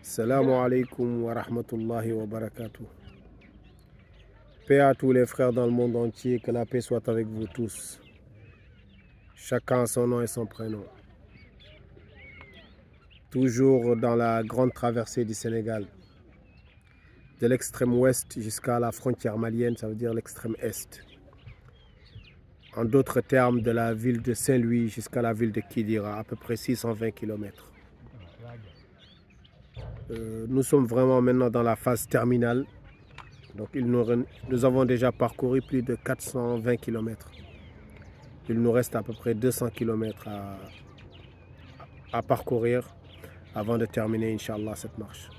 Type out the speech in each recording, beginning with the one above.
Salam alaikum wa rahmatullahi wa barakatuh. Paix à tous les frères dans le monde entier, que la paix soit avec vous tous. Chacun son nom et son prénom. Toujours dans la grande traversée du Sénégal. De l'extrême ouest jusqu'à la frontière malienne, ça veut dire l'extrême est. En d'autres termes, de la ville de Saint-Louis jusqu'à la ville de Kidira, à peu près 620 km. Nous sommes vraiment maintenant dans la phase terminale. Donc nous avons déjà parcouru plus de 420 km. Il nous reste à peu près 200 km à parcourir avant de terminer, Inch'Allah, cette marche.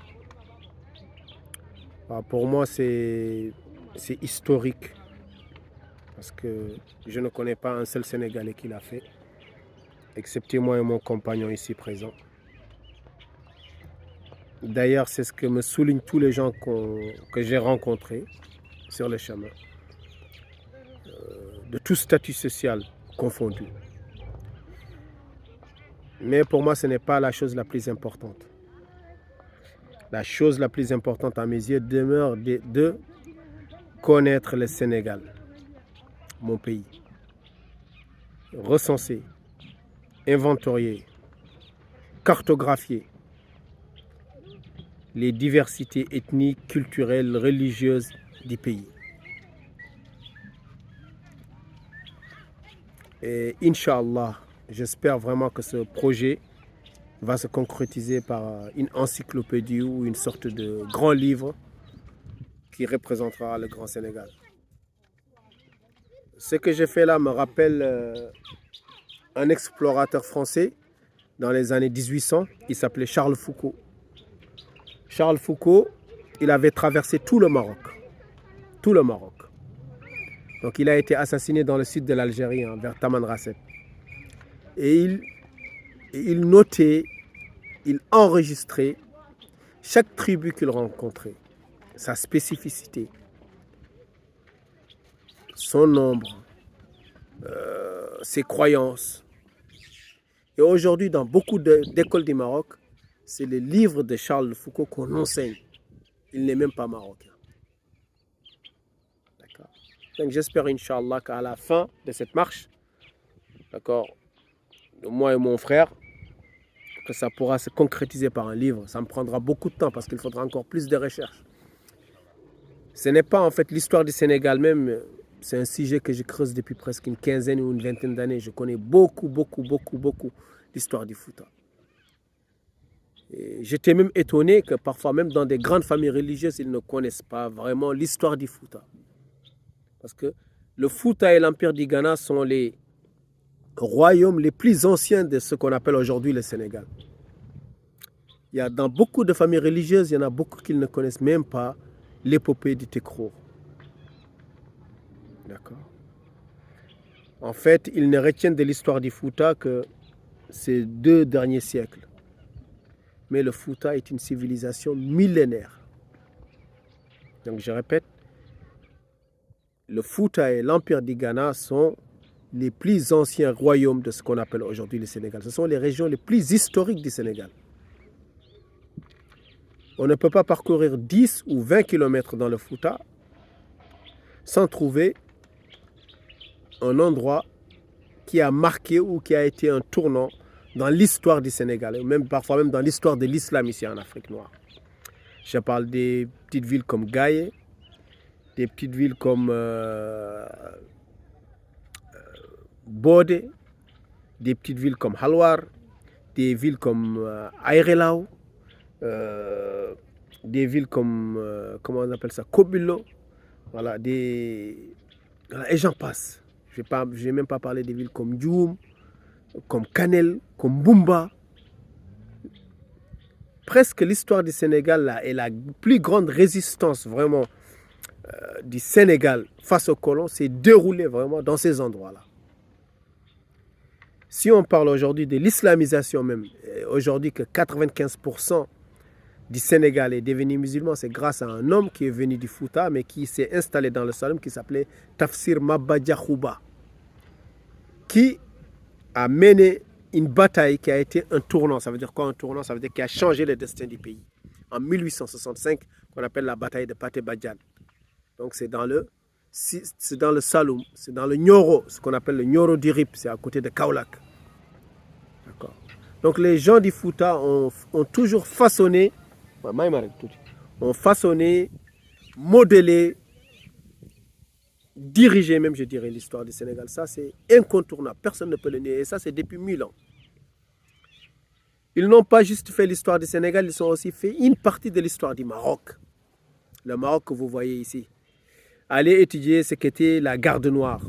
Alors pour moi, c'est historique parce que je ne connais pas un seul Sénégalais qui l'a fait, excepté moi et mon compagnon ici présent. D'ailleurs, c'est ce que me soulignent tous les gens que j'ai rencontrés sur le chemin, de tout statut social confondu. Mais pour moi, ce n'est pas la chose la plus importante. La chose la plus importante à mes yeux demeure de connaître le Sénégal, mon pays. Recenser, inventorier, cartographier les diversités ethniques, culturelles, religieuses du pays. Et Inch'Allah, j'espère vraiment que ce projet va se concrétiser par une encyclopédie ou une sorte de grand livre qui représentera le Grand Sénégal. Ce que j'ai fait là me rappelle un explorateur français dans les années 1800, il s'appelait Charles Foucault. Charles Foucault, il avait traversé tout le Maroc. Tout le Maroc. Donc il a été assassiné dans le sud de l'Algérie, vers Tamanrasset. Et il notait, il enregistrait chaque tribu qu'il rencontrait, sa spécificité, son nombre, ses croyances. Et aujourd'hui, dans beaucoup d'écoles du Maroc, c'est le livre de Charles Foucault qu'on enseigne. Il n'est même pas marocain. D'accord. Donc j'espère, Inch'Allah, qu'à la fin de cette marche, d'accord, moi et mon frère, que ça pourra se concrétiser par un livre. Ça me prendra beaucoup de temps parce qu'il faudra encore plus de recherches. Ce n'est pas en fait l'histoire du Sénégal même, c'est un sujet que je creuse depuis presque une quinzaine ou une vingtaine d'années. Je connais beaucoup l'histoire du Fouta. J'étais même étonné que parfois, même dans des grandes familles religieuses, ils ne connaissent pas vraiment l'histoire du Fouta. Parce que le Fouta et l'Empire du Ghana sont les royaumes les plus anciens de ce qu'on appelle aujourd'hui le Sénégal. Il y a dans beaucoup de familles religieuses, il y en a beaucoup qui ne connaissent même pas l'épopée du Tekro. D'accord. En fait, ils ne retiennent de l'histoire du Fouta que ces 2 derniers siècles. Mais le Fouta est une civilisation millénaire. Donc je répète, le Fouta et l'Empire du Ghana sont les plus anciens royaumes de ce qu'on appelle aujourd'hui le Sénégal. Ce sont les régions les plus historiques du Sénégal. On ne peut pas parcourir 10 ou 20 km dans le Fouta sans trouver un endroit qui a marqué ou qui a été un tournant dans l'histoire du Sénégal, même parfois même dans l'histoire de l'islam ici en Afrique noire. Je parle des petites villes comme Gaye, des petites villes comme Bodé, des petites villes comme Halwar, des villes comme Aérelao, des villes comme, comment on appelle ça, Kobilo, voilà, et j'en passe. Je n'ai même pas parlé des villes comme Djoum, comme Kanel, comme Bumba. Presque l'histoire du Sénégal là, et la plus grande résistance vraiment du Sénégal face aux colons s'est déroulée vraiment dans ces endroits-là. Si on parle aujourd'hui de l'islamisation même, aujourd'hui que 95% du Sénégal est devenu musulman, c'est grâce à un homme qui est venu du Fouta, mais qui s'est installé dans le Saloum, qui s'appelait Tafsir Maba Diakhouba, qui a mené une bataille qui a été un tournant. Ça veut dire quoi un tournant? Ça veut dire qui a changé le destin du pays. En 1865, qu'on appelle la bataille de Pathé Badiane. Donc c'est dans le Saloum, c'est dans le Nioro, ce qu'on appelle le Nioro d'Irip, c'est à côté de Kaolack. D'accord. Donc les gens du Fouta ont toujours façonné, modelé, dirigé même, je dirais, l'histoire du Sénégal. Ça, c'est incontournable. Personne ne peut le nier. Et ça, c'est depuis 1000 ans. Ils n'ont pas juste fait l'histoire du Sénégal, ils ont aussi fait une partie de l'histoire du Maroc. Le Maroc que vous voyez ici. Allez étudier ce qu'était la Garde Noire.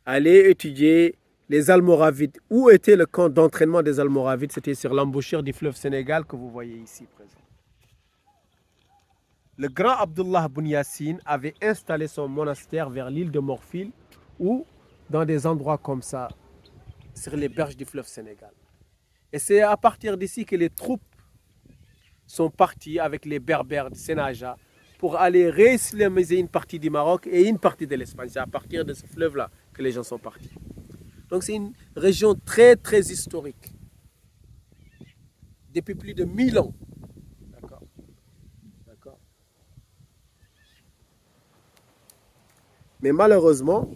Allez étudier les Almoravides. Où était le camp d'entraînement des Almoravides? C'était sur l'embouchure du fleuve Sénégal que vous voyez ici présent. Le grand Abdullah Boun Yassine avait installé son monastère vers l'île de Morphil ou dans des endroits comme ça, sur les berges du fleuve Sénégal. Et c'est à partir d'ici que les troupes sont parties avec les Berbères de Sénaja pour aller réislamiser une partie du Maroc et une partie de l'Espagne. C'est à partir de ce fleuve-là que les gens sont partis. Donc c'est une région très très historique. Depuis plus de 1000 ans. D'accord. D'accord. Mais malheureusement,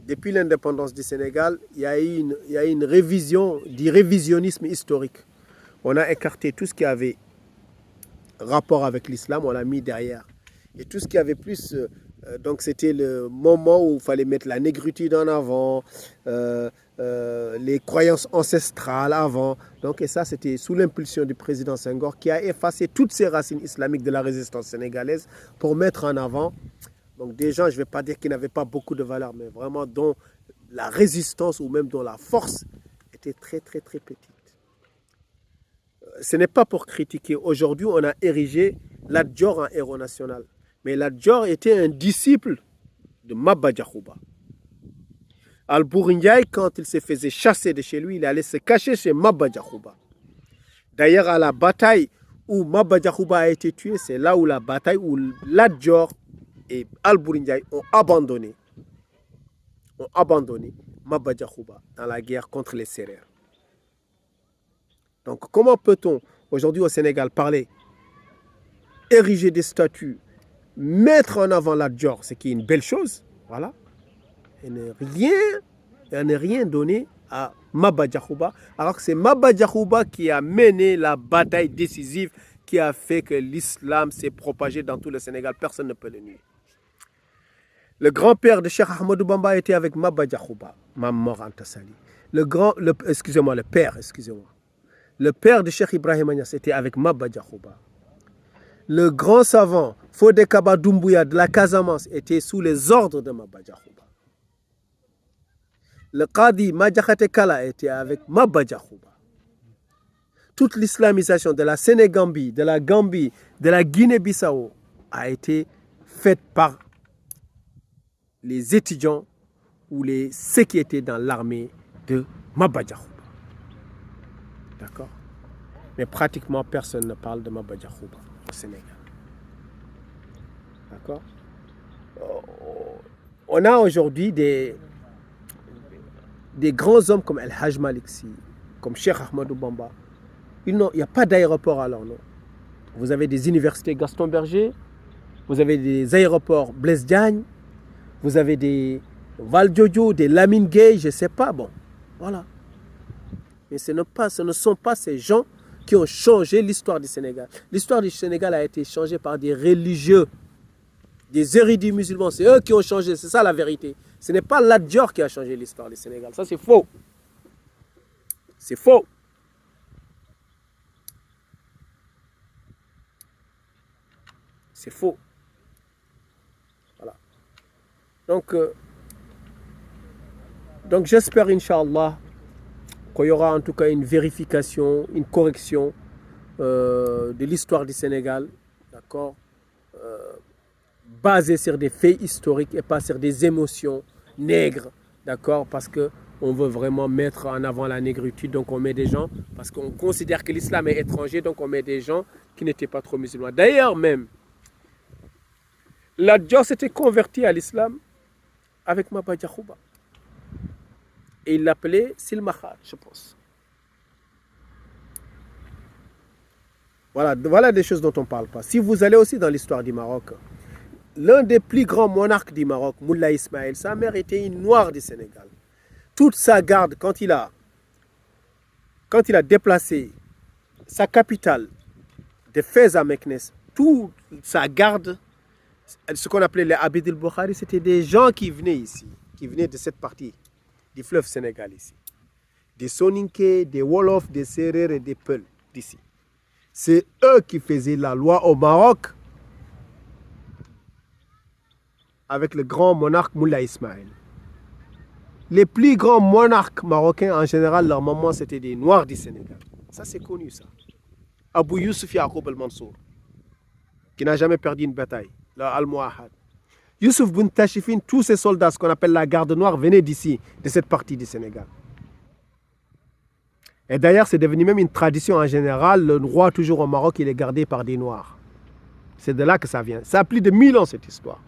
depuis l'indépendance du Sénégal, il y a eu une révision, du révisionnisme historique. On a écarté tout ce qui avait rapport avec l'islam, on l'a mis derrière. Et tout ce qui avait plus... donc c'était le moment où il fallait mettre la négritude en avant, les croyances ancestrales avant. Donc, et ça, c'était sous l'impulsion du président Senghor qui a effacé toutes ces racines islamiques de la résistance sénégalaise pour mettre en avant donc des gens, je ne vais pas dire qu'ils n'avaient pas beaucoup de valeur, mais vraiment dont la résistance ou même dont la force était très très très petite. Ce n'est pas pour critiquer. Aujourd'hui, on a érigé Lat Dior en héros national. Mais Lat Dior était un disciple de Maba Diakhouba. Al-Bouri Ndiaye, quand il se faisait chasser de chez lui, il allait se cacher chez Maba Diakhouba. D'ailleurs, à la bataille où Maba Diakhouba a été tué, c'est là où la bataille où Lat Dior et Al-Bouri Ndiaye ont abandonné Maba Diakhouba dans la guerre contre les Sérères. Donc, comment peut-on aujourd'hui au Sénégal parler, ériger des statues, mettre en avant Lat Dior, ce qui est une belle chose, voilà, et ne rien donner à Maba Diakhouba, alors que c'est Maba Diakhouba qui a mené la bataille décisive qui a fait que l'islam s'est propagé dans tout le Sénégal. Personne ne peut le nier. Le grand-père de Cheikh Ahmadou Bamba était avec Maba Diakhouba, Mamor Anta Sali. Le père de Cheikh Ibrahima Niass était avec Maba Diakhouba. Le grand savant Fodé Kaba Doumbouya de la Casamance était sous les ordres de Maba Diakhouba. Le Qadi Madiakhate Kala était avec Maba Diakhouba. Toute l'islamisation de la Sénégambie, de la Gambie, de la Guinée-Bissau a été faite par les étudiants ou ceux qui étaient dans l'armée de Maba Diakhouba. D'accord? Mais pratiquement personne ne parle de Maba Diakhouba au Sénégal. D'accord? On a aujourd'hui des grands hommes comme El Haj Malik Sy, comme Cheikh Ahmadou Bamba. Il n'y a pas d'aéroport à leur nom. Vous avez des universités Gaston Berger, vous avez des aéroports Blaise Diagne, vous avez des Valdiodio, des Lamine Gueye, je ne sais pas. Bon, voilà. Mais ce ne sont pas ces gens qui ont changé l'histoire du Sénégal. L'histoire du Sénégal a été changée par des religieux, des érudits musulmans. C'est eux qui ont changé, c'est ça la vérité. Ce n'est pas Lat Dior qui a changé l'histoire du Sénégal. Ça, c'est faux. C'est faux. C'est faux. Voilà. Donc j'espère, Inch'Allah, qu'il y aura en tout cas une vérification, une correction de l'histoire du Sénégal, d'accord, basée sur des faits historiques et pas sur des émotions nègres, d'accord, parce qu'on veut vraiment mettre en avant la négritude, donc on met des gens, parce qu'on considère que l'islam est étranger, donc on met des gens qui n'étaient pas trop musulmans. D'ailleurs même, Lat Dior s'était converti à l'islam avec Maba Diakhouba. Et il l'appelait Silmahar, je pense. Voilà des choses dont on ne parle pas. Si vous allez aussi dans l'histoire du Maroc, l'un des plus grands monarques du Maroc, Moulay Ismaël, sa mère était une noire du Sénégal. Toute sa garde, quand il a déplacé sa capitale de Fès à Meknès, toute sa garde, ce qu'on appelait les Abid el-Bukhari, c'était des gens qui venaient ici, qui venaient de cette partie du fleuve Sénégal ici. Des Soninké, des Wolof, des Serer et des Peul d'ici. C'est eux qui faisaient la loi au Maroc avec le grand monarque Moulay Ismaël. Les plus grands monarques marocains, en général, leur maman, c'était des Noirs du Sénégal. Ça, c'est connu, ça. Abou Youssouf Yacoub el-Mansour, qui n'a jamais perdu une bataille, le Al-Muahad. Youssouf Boun Tachifine, tous ces soldats, ce qu'on appelle la garde noire, venaient d'ici, de cette partie du Sénégal. Et d'ailleurs, c'est devenu même une tradition en général. Le roi, toujours au Maroc, il est gardé par des Noirs. C'est de là que ça vient. Ça a plus de 1000 ans, cette histoire.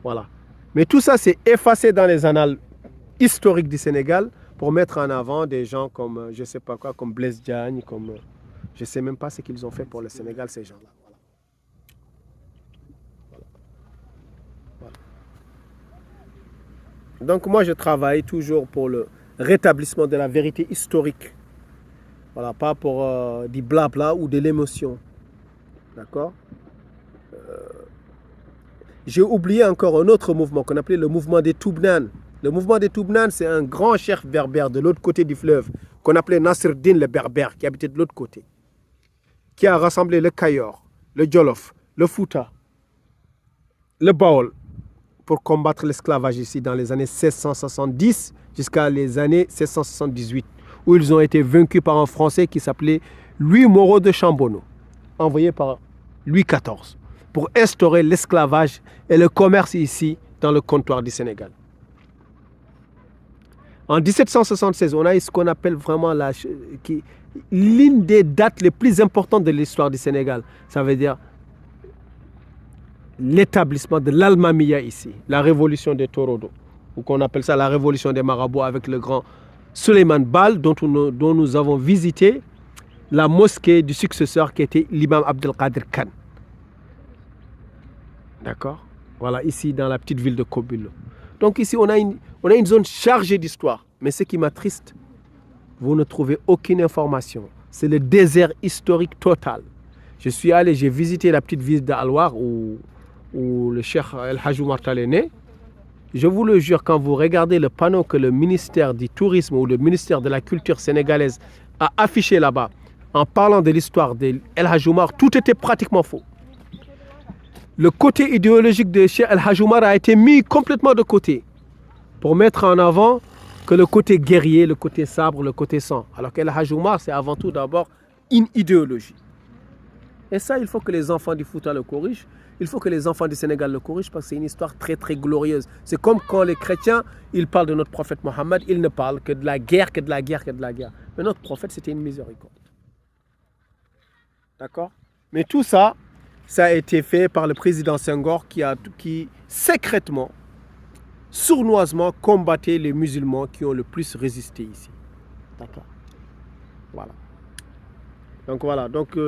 Voilà. Mais tout ça, c'est effacé dans les annales historiques du Sénégal pour mettre en avant des gens comme, je ne sais pas quoi, comme Blaise Diagne, comme, je ne sais même pas ce qu'ils ont fait pour le Sénégal, ces gens-là. Voilà. Donc moi, je travaille toujours pour le rétablissement de la vérité historique. Voilà, pas pour du blabla ou de l'émotion. D'accord? J'ai oublié encore un autre mouvement qu'on appelait le mouvement des Toubnan. Le mouvement des Toubnan, c'est un grand chef berbère de l'autre côté du fleuve, qu'on appelait Nasreddin le berbère, qui habitait de l'autre côté, qui a rassemblé le Kayor, le Djolof, le Fouta, le Baol, pour combattre l'esclavage ici dans les années 1670 jusqu'à les années 1678, où ils ont été vaincus par un Français qui s'appelait Louis Moreau de Chambonneau, envoyé par Louis XIV, pour instaurer l'esclavage et le commerce ici dans le comptoir du Sénégal. En 1776, on a eu ce qu'on appelle vraiment l'une des dates les plus importantes de l'histoire du Sénégal. Ça veut dire l'établissement de l'Almamia ici, la révolution des Torodo, ou qu'on appelle ça la révolution des marabouts avec le grand Suleiman Bal, dont nous avons visité la mosquée du successeur qui était l'imam Abdelkader Khan. D'accord? Voilà, ici dans la petite ville de Kobilo. Donc ici, on a une zone chargée d'histoire. Mais ce qui m'attriste, vous ne trouvez aucune information. C'est le désert historique total. Je suis allé, j'ai visité la petite ville d'Alwar où le cheikh El Hadj Oumar Tall est né. Je vous le jure, quand vous regardez le panneau que le ministère du Tourisme ou le ministère de la Culture sénégalaise a affiché là-bas, en parlant de l'histoire d'El Hadj Oumar, tout était pratiquement faux. Le côté idéologique de Cheikh El Hadj Oumar a été mis complètement de côté pour mettre en avant que le côté guerrier, le côté sabre, le côté sang. Alors qu'El Hadj Oumar, c'est avant tout d'abord une idéologie. Et ça, il faut que les enfants du Fouta le corrigent. Il faut que les enfants du Sénégal le corrigent parce que c'est une histoire très très glorieuse. C'est comme quand les chrétiens, ils parlent de notre prophète Mohammed, ils ne parlent que de la guerre, que de la guerre, que de la guerre. Mais notre prophète, c'était une miséricorde. D'accord? Mais tout ça, ça a été fait par le président Senghor qui secrètement, sournoisement combattait les musulmans qui ont le plus résisté ici. D'accord? Voilà. Donc voilà. Donc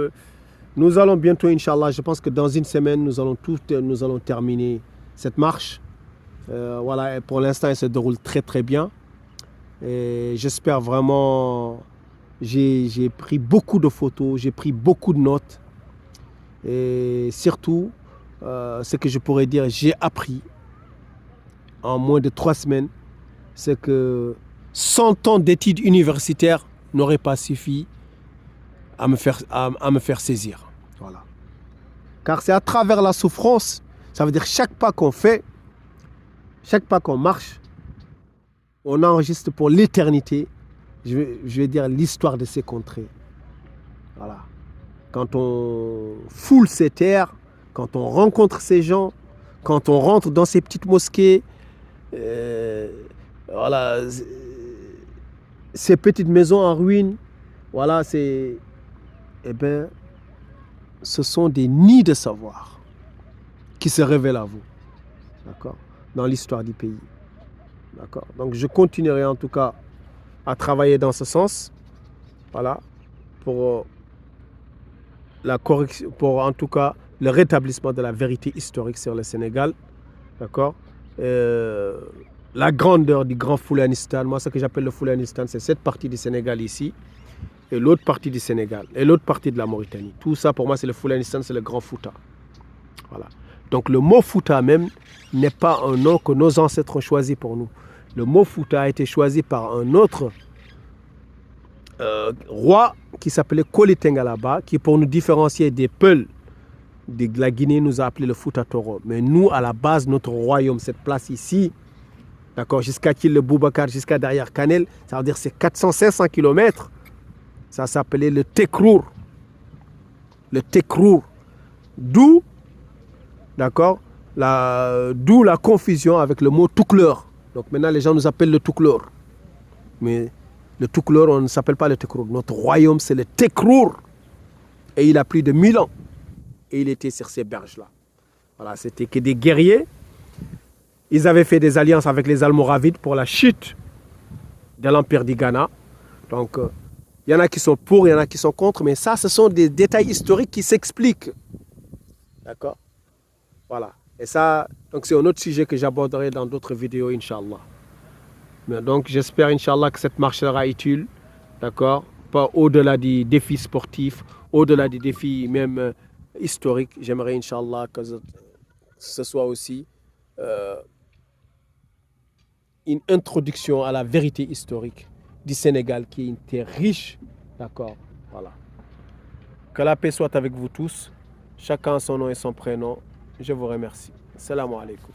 nous allons bientôt, Inch'Allah, je pense que dans une semaine, nous allons terminer cette marche. Voilà. Et pour l'instant, elle se déroule très très bien. Et j'espère vraiment. J'ai pris beaucoup de photos, j'ai pris beaucoup de notes. Et surtout, ce que je pourrais dire, j'ai appris en moins de 3 semaines, c'est que 100 ans d'études universitaires n'auraient pas suffi à me faire saisir. Voilà. Car c'est à travers la souffrance, ça veut dire chaque pas qu'on fait, chaque pas qu'on marche, on enregistre pour l'éternité, je vais dire l'histoire de ces contrées. Voilà. Quand on foule ces terres, quand on rencontre ces gens, quand on rentre dans ces petites mosquées, voilà, ces petites maisons en ruine, voilà, ce sont des nids de savoir qui se révèlent à vous, d'accord, dans l'histoire du pays. D'accord. Donc je continuerai en tout cas à travailler dans ce sens. Voilà. Pour la correction, pour en tout cas le rétablissement de la vérité historique sur le Sénégal. D'accord. La grandeur du grand Foulanistan, moi ce que j'appelle le Foulanistan, c'est cette partie du Sénégal ici, et l'autre partie du Sénégal, et l'autre partie de la Mauritanie. Tout ça pour moi c'est le Foulanistan, c'est le grand Fouta. Voilà. Donc le mot Fouta même n'est pas un nom que nos ancêtres ont choisi pour nous. Le mot Fouta a été choisi par un autre roi qui s'appelait Koli Tengalaba, qui pour nous différencier des Peuls de la Guinée nous a appelé le Fouta Toro. Mais nous, à la base, notre royaume, cette place ici, d'accord, jusqu'à Kil Boubacar, jusqu'à derrière Canel, ça veut dire c'est 400-500 km, ça s'appelait le Tekrour. Le Tekrour. D'où, d'accord, d'où la confusion avec le mot Toukleur. Donc maintenant, les gens nous appellent le Toukleur. Mais le Toukleur, on ne s'appelle pas le Tekrour. Notre royaume, c'est le Tekrour. Et il a plus de 1000 ans. Et il était sur ces berges-là. Voilà, c'était que des guerriers. Ils avaient fait des alliances avec les Almoravides pour la chute de l'Empire du Ghana. Donc, il y en a qui sont pour, il y en a qui sont contre. Mais ça, ce sont des détails historiques qui s'expliquent. D'accord? Voilà. Et ça, donc c'est un autre sujet que j'aborderai dans d'autres vidéos, Inch'Allah. Mais donc, j'espère, Inch'Allah, que cette marche sera utile. D'accord? Pas au-delà des défis sportifs, au-delà des défis même historiques. J'aimerais, Inch'Allah, que ce soit aussi une introduction à la vérité historique du Sénégal qui était riche. D'accord? Voilà. Que la paix soit avec vous tous. Chacun son nom et son prénom. Je vous remercie. Salam alaikum.